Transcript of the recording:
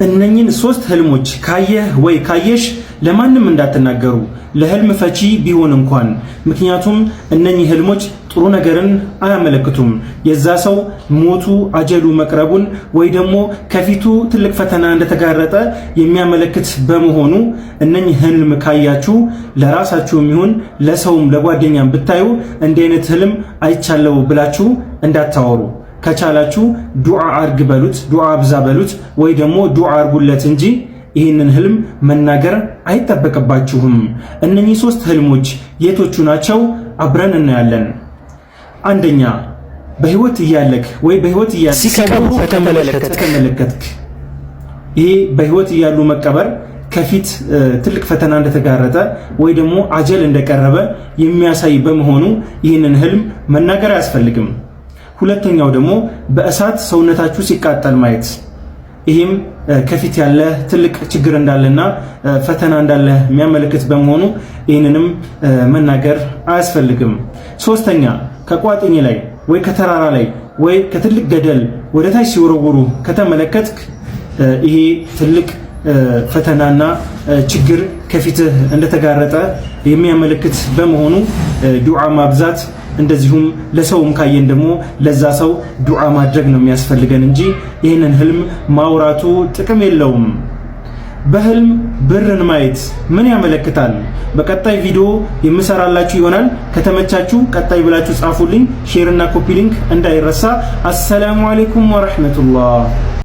እነኚህን 3 ህልሞች ካየህ ወይ ካየሽ ለማንም እንዳትናገሩ ለህልም ፈቺ ቢሆን እንኳን። ምክንያቱም እነኚህ ህልሞች ጥሩ ነገርን አያመለክቱም። የዛ ሰው ሞቱ አጀሉ መቅረቡን ወይ ደግሞ ከፊቱ ትልቅ ፈተና እንደተጋረጠ የሚያመለክት በመሆኑ እነኚህ ህልም ካያችሁ ለራሳችሁም ይሁን ለሰውም ለጓደኛም ብታዩ እንዲህ አይነት ህልም አይቻለው ብላችሁ እንዳታወሩ። ከቻላችሁ ዱዓ አርግ በሉት፣ ዱዓ አብዛ በሉት፣ ወይ ደግሞ ዱዓ አርጉለት እንጂ ይህንን ህልም መናገር አይጠበቅባችሁም። እነኚህ 3 ህልሞች የቶቹ ናቸው? አብረን እናያለን። አንደኛ፣ በህይወት እያለክ ወይ በህይወት እያለክ ሲቀብሩ ከተመለከትክ። ይሄ በህይወት እያሉ መቀበር ከፊት ትልቅ ፈተና እንደተጋረጠ ወይ ደግሞ አጀል እንደቀረበ የሚያሳይ በመሆኑ ይህንን ህልም መናገር አያስፈልግም። ሁለተኛው ደግሞ በእሳት ሰውነታችሁ ሲቃጠል ማየት። ይህም ከፊት ያለ ትልቅ ችግር እንዳለና ፈተና እንዳለ የሚያመለክት በመሆኑ ይህንንም መናገር አያስፈልግም። ሶስተኛ፣ ከቋጥኝ ላይ ወይ ከተራራ ላይ ወይ ከትልቅ ገደል ወደ ታች ሲወረውሩ ከተመለከትክ ይሄ ትልቅ ፈተናና ችግር ከፊትህ እንደተጋረጠ የሚያመለክት በመሆኑ ዱዓ ማብዛት እንደዚሁም ለሰውም ካየን ደግሞ ለዛ ሰው ዱዓ ማድረግ ነው የሚያስፈልገን እንጂ ይህንን ህልም ማውራቱ ጥቅም የለውም። በህልም ብርን ማየት ምን ያመለክታል? በቀጣይ ቪዲዮ የምሰራላችሁ ይሆናል። ከተመቻችሁ ቀጣይ ብላችሁ ጻፉልኝ። ሼር እና ኮፒ ሊንክ እንዳይረሳ። አሰላሙ አለይኩም ወራህመቱላህ